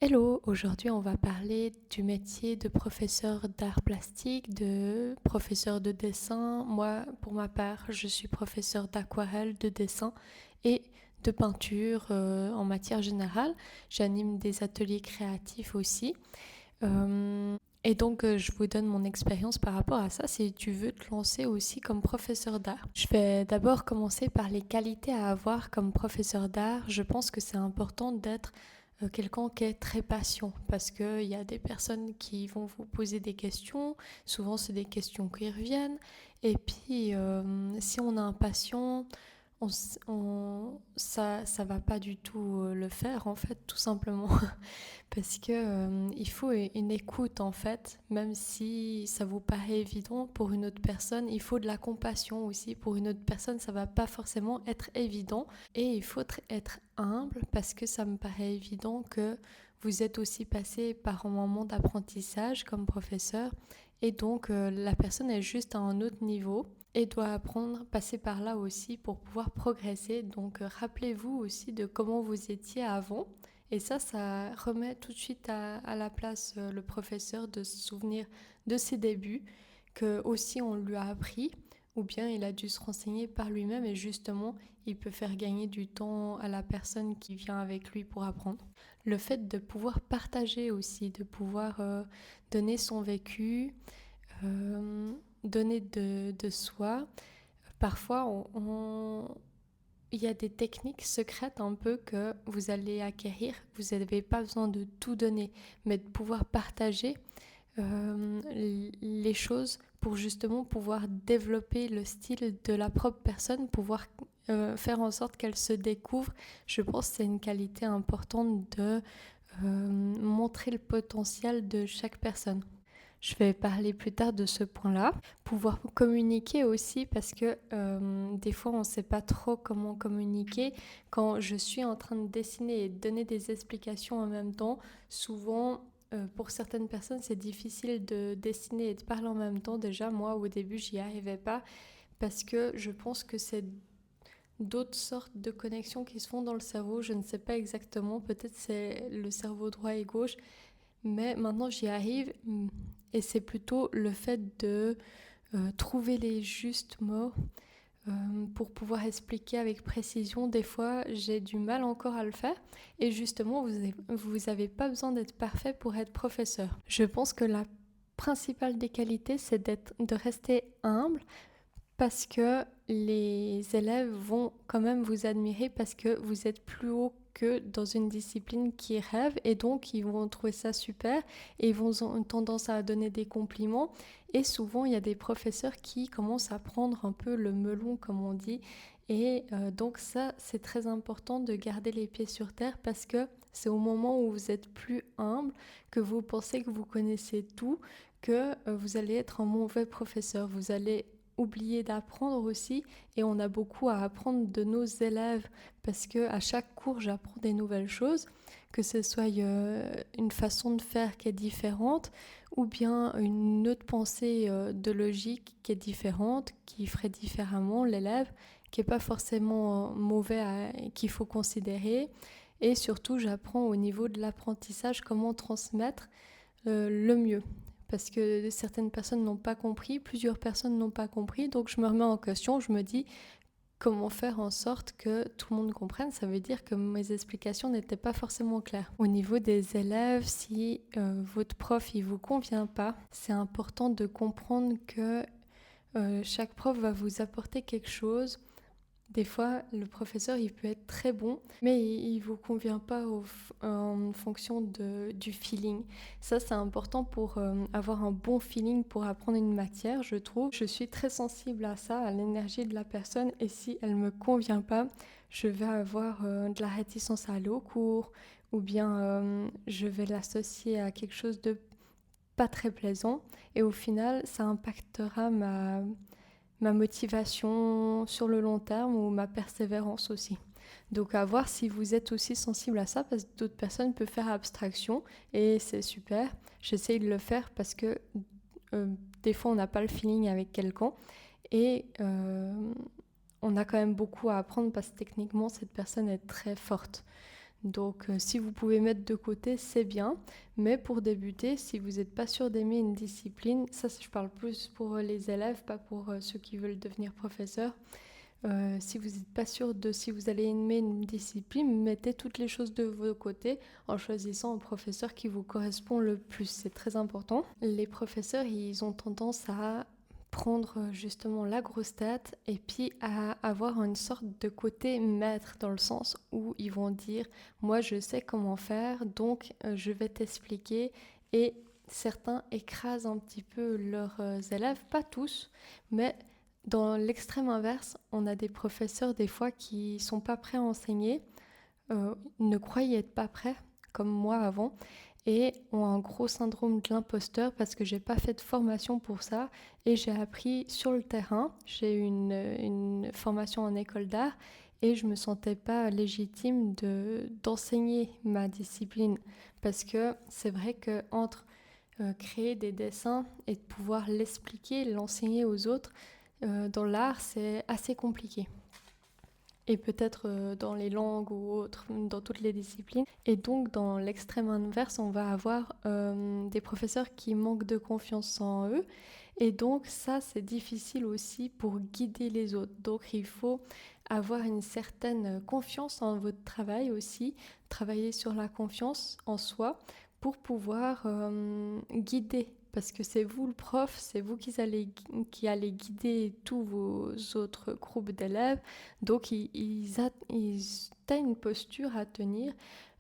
Hello, aujourd'hui on va parler du métier de professeur d'art plastique, de professeur de dessin. Moi, pour ma part, je suis professeur d'aquarelle, de dessin et de peinture en matière générale. J'anime des ateliers créatifs aussi. Je vous donne mon expérience par rapport à ça si tu veux te lancer aussi comme professeur d'art. Je vais d'abord commencer par les qualités à avoir comme professeur d'art. Je pense que c'est important d'être quelqu'un qui est très patient parce qu'il y a des personnes qui vont vous poser des questions. Souvent, c'est des questions qui reviennent. Et puis, si on est impatient, ça va pas du tout le faire en fait, tout simplement. Parce que il faut une écoute en fait, même si ça vous paraît évident pour une autre personne, il faut de la compassion aussi. Pour une autre personne, ça va pas forcément être évident et il faut être humble parce que ça me paraît évident que vous êtes aussi passé par un moment d'apprentissage comme professeur et donc la personne est juste à un autre niveau et doit apprendre, passer par là aussi pour pouvoir progresser. Donc rappelez-vous aussi de comment vous étiez avant et ça remet tout de suite à la place le professeur de se souvenir de ses débuts, que aussi on lui a appris, ou bien il a dû se renseigner par lui-même et justement il peut faire gagner du temps à la personne qui vient avec lui pour apprendre. Le fait de pouvoir partager aussi, de pouvoir donner son vécu, euh, donner de soi. Parfois, il y a des techniques secrètes un peu que vous allez acquérir. Vous n'avez pas besoin de tout donner, mais de pouvoir partager euh, les choses pour justement pouvoir développer le style de la propre personne, pouvoir faire en sorte qu'elle se découvre. Je pense que c'est une qualité importante de montrer le potentiel de chaque personne. Je vais parler plus tard de ce point-là. Pouvoir communiquer aussi parce que des fois on ne sait pas trop comment communiquer. Quand je suis en train de dessiner et de donner des explications en même temps, souvent pour certaines personnes c'est difficile de dessiner et de parler en même temps. Déjà moi au début j'y arrivais pas parce que je pense que c'est d'autres sortes de connexions qui se font dans le cerveau. Je ne sais pas exactement, peut-être c'est le cerveau droit et gauche, mais maintenant j'y arrive et c'est plutôt le fait de trouver les justes mots euh, pour pouvoir expliquer avec précision. Des fois j'ai du mal encore à le faire et justement vous avez pas besoin d'être parfait pour être professeur. Je pense que la principale des qualités c'est de rester humble parce que les élèves vont quand même vous admirer parce que vous êtes plus haut que dans une discipline qui rêve et donc ils vont trouver ça super et ils vont avoir tendance à donner des compliments et souvent il y a des professeurs qui commencent à prendre un peu le melon comme on dit et donc ça c'est très important de garder les pieds sur terre parce que c'est au moment où vous êtes plus humble que vous pensez que vous connaissez tout que vous allez être un mauvais professeur, vous allez oublier d'apprendre aussi et on a beaucoup à apprendre de nos élèves parce que à chaque cours j'apprends des nouvelles choses, que ce soit une façon de faire qui est différente ou bien une autre pensée de logique qui est différente, qui ferait différemment l'élève, qui n'est pas forcément mauvais qu'il faut considérer. Et surtout j'apprends au niveau de l'apprentissage comment transmettre le mieux parce que certaines personnes n'ont pas compris, plusieurs personnes n'ont pas compris, donc je me remets en question, je me dis comment faire en sorte que tout le monde comprenne. Ça veut dire que mes explications n'étaient pas forcément claires. Au niveau des élèves, si votre prof il vous convient pas, c'est important de comprendre que chaque prof va vous apporter quelque chose. Des fois, le professeur, il peut être très bon, mais il ne vous convient pas en fonction du feeling. Ça, c'est important pour avoir un bon feeling pour apprendre une matière, je trouve. Je suis très sensible à ça, à l'énergie de la personne, et si elle ne me convient pas, je vais avoir de la réticence à aller au cours, ou bien je vais l'associer à quelque chose de pas très plaisant, et au final, ça impactera ma motivation sur le long terme ou ma persévérance aussi. Donc à voir si vous êtes aussi sensible à ça parce que d'autres personnes peuvent faire abstraction et c'est super. J'essaye de le faire parce que euh, des fois on n'a pas le feeling avec quelqu'un et on a quand même beaucoup à apprendre parce que techniquement cette personne est très forte. Donc si vous pouvez mettre de côté, c'est bien. Mais pour débuter, si vous n'êtes pas sûr d'aimer une discipline, ça je parle plus pour les élèves, pas pour ceux qui veulent devenir professeurs. Si vous n'êtes pas sûr de si vous allez aimer une discipline, mettez toutes les choses de vos côtés en choisissant un professeur qui vous correspond le plus. C'est très important. Les professeurs, ils ont tendance à prendre justement la grosse tête et puis à avoir une sorte de côté maître dans le sens où ils vont dire moi je sais comment faire donc je vais t'expliquer et certains écrasent un petit peu leurs élèves, pas tous, mais dans l'extrême inverse, on a des professeurs des fois qui sont pas prêts à enseigner, ne croyaient être pas prêts, comme moi avant, et ont un gros syndrome de l'imposteur parce que j'ai pas fait de formation pour ça et j'ai appris sur le terrain. J'ai eu une formation en école d'art et je me sentais pas légitime d'enseigner ma discipline parce que c'est vrai que entre créer des dessins et de pouvoir l'expliquer, l'enseigner aux autres, dans l'art, c'est assez compliqué. Et peut-être dans les langues ou autres, dans toutes les disciplines. Et donc, dans l'extrême inverse, on va avoir des professeurs qui manquent de confiance en eux. Et donc, ça, c'est difficile aussi pour guider les autres. Donc, il faut avoir une certaine confiance en votre travail aussi, travailler sur la confiance en soi pour pouvoir guider. Parce que c'est vous le prof, c'est vous qui allez guider tous vos autres groupes d'élèves. Donc, ils ont une posture à tenir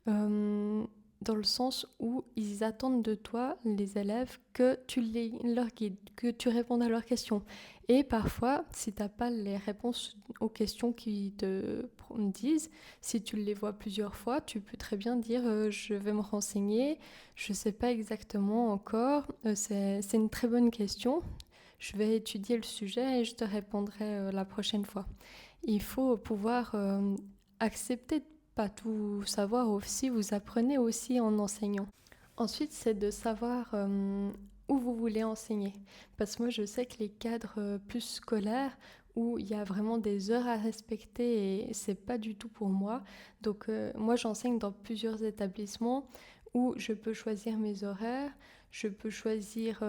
dans le sens où ils attendent de toi, les élèves, que tu leur guides, que tu répondes à leurs questions. Et parfois, si tu n'as pas les réponses aux questions qu'ils te disent, si tu les vois plusieurs fois, tu peux très bien dire je vais me renseigner, je ne sais pas exactement encore, c'est une très bonne question, je vais étudier le sujet et je te répondrai la prochaine fois. Il faut pouvoir accepter de pas tout savoir aussi, vous apprenez aussi en enseignant. Ensuite, c'est de savoir où vous voulez enseigner. Parce que moi, je sais que les cadres plus scolaires, où il y a vraiment des heures à respecter et c'est pas du tout pour moi. Donc, moi, j'enseigne dans plusieurs établissements où je peux choisir mes horaires, je peux choisir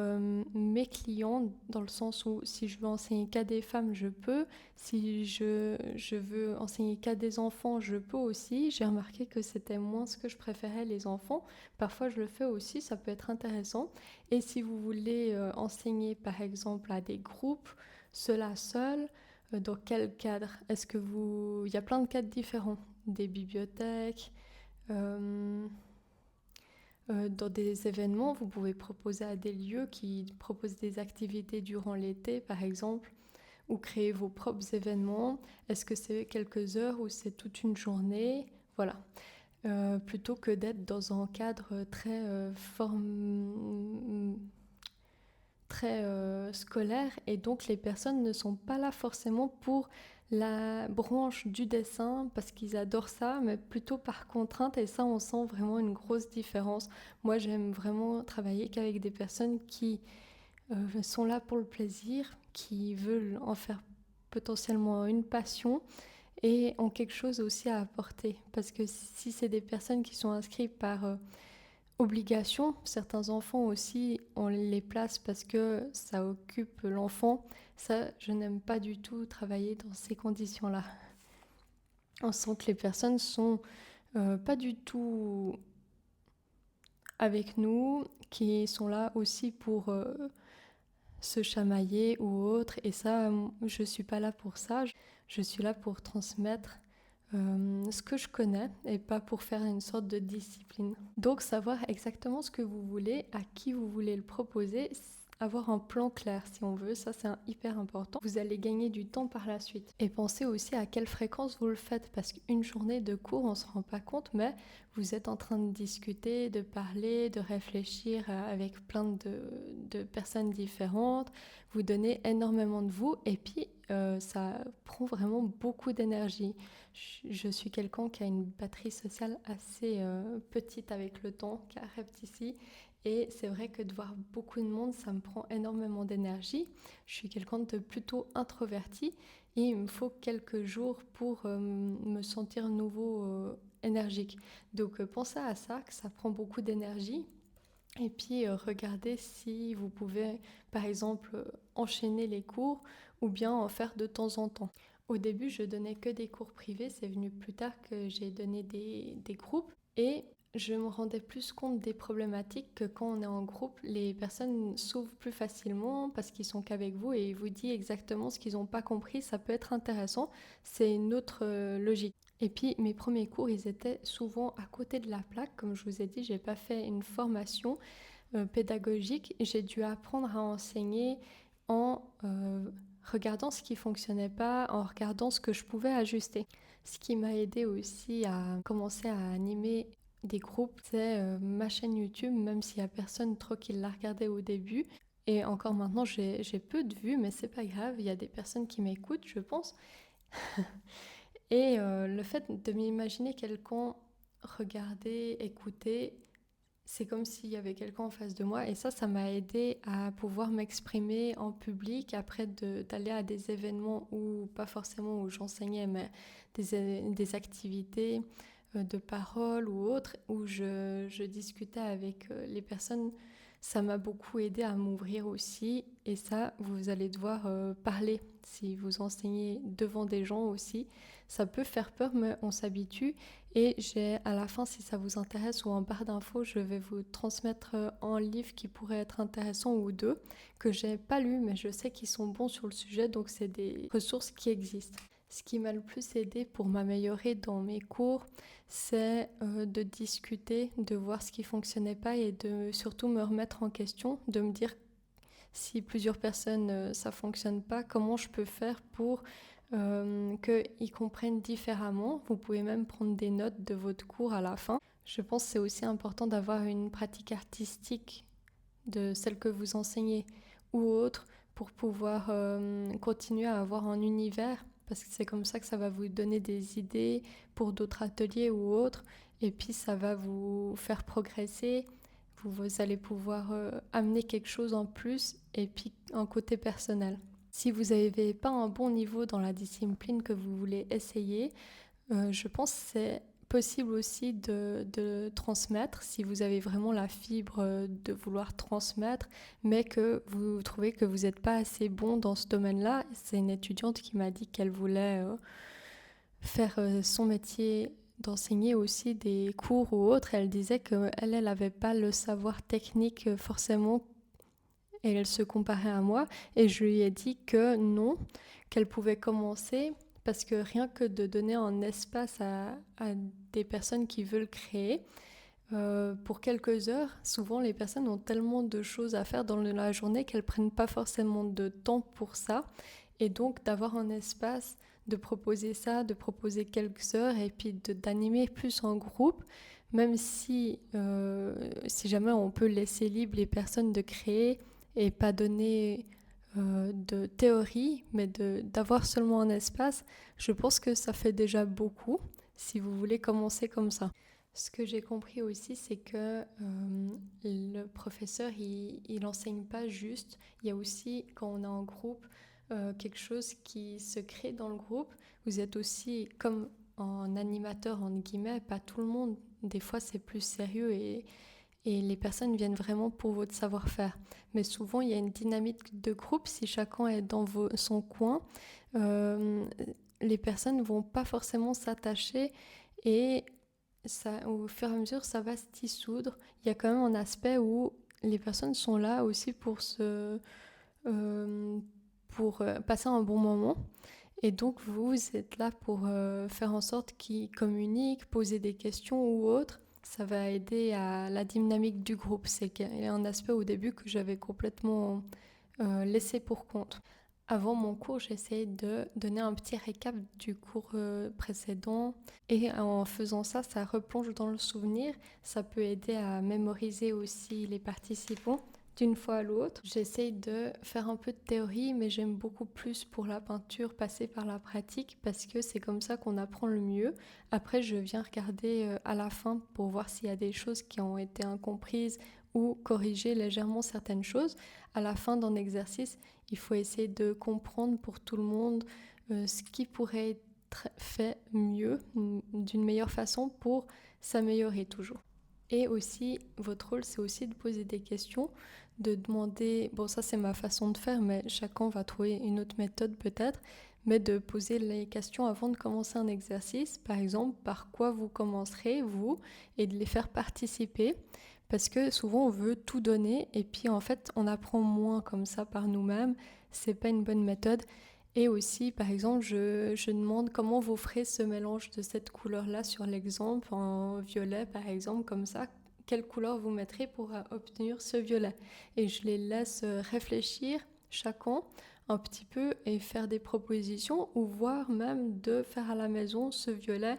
mes clients dans le sens où si je veux enseigner qu'à des femmes, je peux. Si je veux enseigner qu'à des enfants, je peux aussi. J'ai remarqué que c'était moins ce que je préférais, les enfants. Parfois, je le fais aussi, ça peut être intéressant. Et si vous voulez enseigner, par exemple, à des groupes, cela seul, dans quel cadre? Il y a plein de cadres différents. Des bibliothèques, dans des événements, vous pouvez proposer à des lieux qui proposent des activités durant l'été, par exemple, ou créer vos propres événements. Est-ce que c'est quelques heures ou c'est toute une journée? Voilà. Plutôt que d'être dans un cadre très scolaire et donc les personnes ne sont pas là forcément pour la branche du dessin parce qu'ils adorent ça mais plutôt par contrainte et ça on sent vraiment une grosse différence. Moi j'aime vraiment travailler qu'avec des personnes qui sont là pour le plaisir, qui veulent en faire potentiellement une passion et ont quelque chose aussi à apporter parce que si c'est des personnes qui sont inscrites par obligation. Certains enfants aussi, on les place parce que ça occupe l'enfant. Ça, je n'aime pas du tout travailler dans ces conditions-là. On sent que les personnes sont pas du tout avec nous, qui sont là aussi pour se chamailler ou autre. Et ça, je suis pas là pour ça. Je suis là pour transmettre ce que je connais et pas pour faire une sorte de discipline. Donc savoir exactement ce que vous voulez, à qui vous voulez le proposer, avoir un plan clair si on veut, ça c'est hyper important. Vous allez gagner du temps par la suite. Et pensez aussi à quelle fréquence vous le faites parce qu'une journée de cours on se rend pas compte mais vous êtes en train de discuter, de parler, de réfléchir avec plein de personnes différentes, vous donnez énormément de vous et puis ça prend vraiment beaucoup d'énergie. Je suis quelqu'un qui a une batterie sociale assez petite avec le temps, qui arrête ici. Et c'est vrai que de voir beaucoup de monde, ça me prend énormément d'énergie. Je suis quelqu'un de plutôt introverti et il me faut quelques jours pour me sentir nouveau énergique. Donc pensez à ça, que ça prend beaucoup d'énergie. Et puis regardez si vous pouvez, par exemple, enchaîner les cours ou bien en faire de temps en temps. Au début, je donnais que des cours privés. C'est venu plus tard que j'ai donné des groupes. Et je me rendais plus compte des problématiques que quand on est en groupe, les personnes s'ouvrent plus facilement parce qu'ils sont qu'avec vous et ils vous disent exactement ce qu'ils n'ont pas compris. Ça peut être intéressant. C'est une autre logique. Et puis mes premiers cours, ils étaient souvent à côté de la plaque. Comme je vous ai dit, j'ai pas fait une formation pédagogique. J'ai dû apprendre à enseigner en regardant ce qui fonctionnait pas, en regardant ce que je pouvais ajuster. Ce qui m'a aidé aussi à commencer à animer des groupes, c'est ma chaîne YouTube, même s'il y a personne trop qui l'a regardée au début. Et encore maintenant, j'ai peu de vues, mais c'est pas grave. Il y a des personnes qui m'écoutent, je pense. Et le fait de m'imaginer quelqu'un regarder, écouter, c'est comme s'il y avait quelqu'un en face de moi. Et ça m'a aidé à pouvoir m'exprimer en public, après d'aller à des événements où, pas forcément où j'enseignais, mais des activités de parole ou autres, où je discutais avec les personnes. Ça m'a beaucoup aidé à m'ouvrir aussi. Et ça, vous allez devoir parler si vous enseignez devant des gens aussi. Ça peut faire peur, mais on s'habitue. Et j'ai à la fin, si ça vous intéresse ou en barre d'infos, je vais vous transmettre un livre qui pourrait être intéressant ou deux, que j'ai pas lu, mais je sais qu'ils sont bons sur le sujet, donc c'est des ressources qui existent. Ce qui m'a le plus aidé pour m'améliorer dans mes cours, c'est de discuter, de voir ce qui fonctionnait pas et de surtout me remettre en question, de me dire si plusieurs personnes ça fonctionne pas, comment je peux faire pour qu'ils comprennent différemment. Vous pouvez même prendre des notes de votre cours à la fin. Je pense que c'est aussi important d'avoir une pratique artistique de celle que vous enseignez ou autre pour pouvoir continuer à avoir un univers, parce que c'est comme ça que ça va vous donner des idées pour d'autres ateliers ou autres, et puis ça va vous faire progresser. Vous allez pouvoir amener quelque chose en plus et puis un côté personnel. Si vous n'avez pas un bon niveau dans la discipline que vous voulez essayer, je pense que c'est possible aussi de transmettre si vous avez vraiment la fibre de vouloir transmettre, mais que vous trouvez que vous n'êtes pas assez bon dans ce domaine-là. C'est une étudiante qui m'a dit qu'elle voulait faire son métier d'enseigner aussi des cours ou autres. Elle disait qu'elle n'avait pas le savoir technique forcément et elle se comparait à moi et je lui ai dit que non, qu'elle pouvait commencer parce que rien que de donner un espace à des personnes qui veulent créer, pour quelques heures, souvent les personnes ont tellement de choses à faire dans la journée qu'elles prennent pas forcément de temps pour ça. Et donc d'avoir un espace, de proposer ça, de proposer quelques heures et puis d'animer plus en groupe, même si jamais on peut laisser libre les personnes de créer et pas donner de théorie, mais d'avoir seulement un espace, je pense que ça fait déjà beaucoup si vous voulez commencer comme ça. Ce que j'ai compris aussi, c'est que le professeur, il enseigne pas juste. Il y a aussi, quand on est en groupe, quelque chose qui se crée dans le groupe. Vous êtes aussi comme un animateur, entre guillemets, pas tout le monde. Des fois, c'est plus sérieux et les personnes viennent vraiment pour votre savoir-faire. Mais souvent, il y a une dynamique de groupe. Si chacun est dans son coin, euh, les personnes ne vont pas forcément s'attacher et ça, au fur et à mesure, ça va se dissoudre. Il y a quand même un aspect où les personnes sont là aussi euh, pour passer un bon moment. Et donc, vous êtes là pour faire en sorte qu'ils communiquent, poser des questions ou autre. Ça va aider à la dynamique du groupe. C'est un aspect au début que j'avais complètement laissé pour compte. Avant mon cours, j'essayais de donner un petit récap du cours précédent et en faisant ça, ça replonge dans le souvenir. Ça peut aider à mémoriser aussi les participants d'une fois à l'autre. J'essaye de faire un peu de théorie, mais j'aime beaucoup plus pour la peinture passer par la pratique parce que c'est comme ça qu'on apprend le mieux. Après, je viens regarder à la fin pour voir s'il y a des choses qui ont été incomprises ou corriger légèrement certaines choses. À la fin d'un exercice, il faut essayer de comprendre pour tout le monde ce qui pourrait fait mieux, d'une meilleure façon pour s'améliorer toujours. Et aussi, votre rôle, c'est aussi de poser des questions, de demander, bon ça c'est ma façon de faire, mais chacun va trouver une autre méthode peut-être, mais de poser les questions avant de commencer un exercice, par exemple, par quoi vous commencerez, vous, et de les faire participer, parce que souvent on veut tout donner, et puis en fait on apprend moins comme ça par nous-mêmes, c'est pas une bonne méthode. Et aussi, par exemple, je demande comment vous ferez ce mélange de cette couleur-là sur l'exemple, en violet par exemple, comme ça, quelle couleur vous mettrez pour obtenir ce violet. Et je les laisse réfléchir chacun un petit peu et faire des propositions ou voire même de faire à la maison ce violet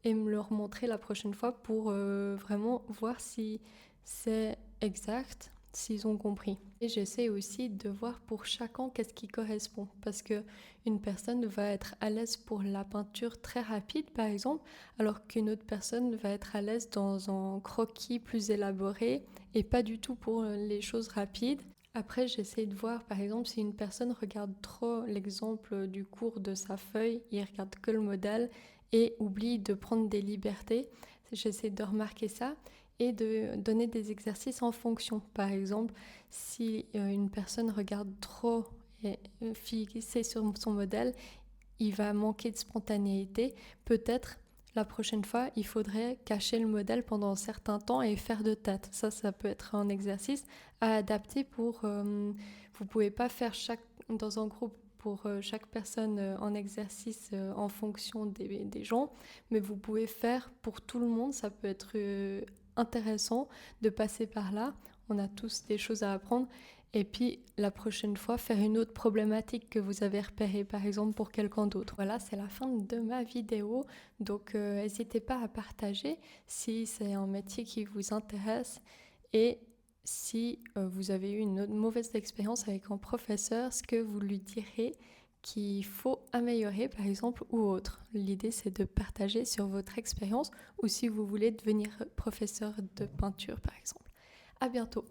et me le remontrer la prochaine fois pour vraiment voir si c'est exact, s'ils ont compris. Et j'essaie aussi de voir pour chacun qu'est-ce qui correspond. Parce que une personne va être à l'aise pour la peinture très rapide, par exemple, alors qu'une autre personne va être à l'aise dans un croquis plus élaboré et pas du tout pour les choses rapides. Après, j'essaie de voir, par exemple, si une personne regarde trop l'exemple du cours de sa feuille, il regarde que le modèle et oublie de prendre des libertés. J'essaie de remarquer ça et de donner des exercices en fonction. Par exemple, si une personne regarde trop et fixée sur son modèle, il va manquer de spontanéité. Peut-être la prochaine fois, il faudrait cacher le modèle pendant un certain temps et faire de tête. Ça peut être un exercice à adapter pour... vous pouvez pas faire dans un groupe pour chaque personne en exercice en fonction des gens, mais vous pouvez faire pour tout le monde. Ça peut être intéressant de passer par là. On a tous des choses à apprendre. Et puis la prochaine fois, faire une autre problématique que vous avez repérée, par exemple pour quelqu'un d'autre. Voilà, c'est la fin de ma vidéo. Donc n'hésitez pas à partager si c'est un métier qui vous intéresse et si vous avez eu une mauvaise expérience avec un professeur, ce que vous lui direz qu'il faut améliorer par exemple ou autre. L'idée c'est de partager sur votre expérience ou si vous voulez devenir professeur de peinture par exemple. À bientôt.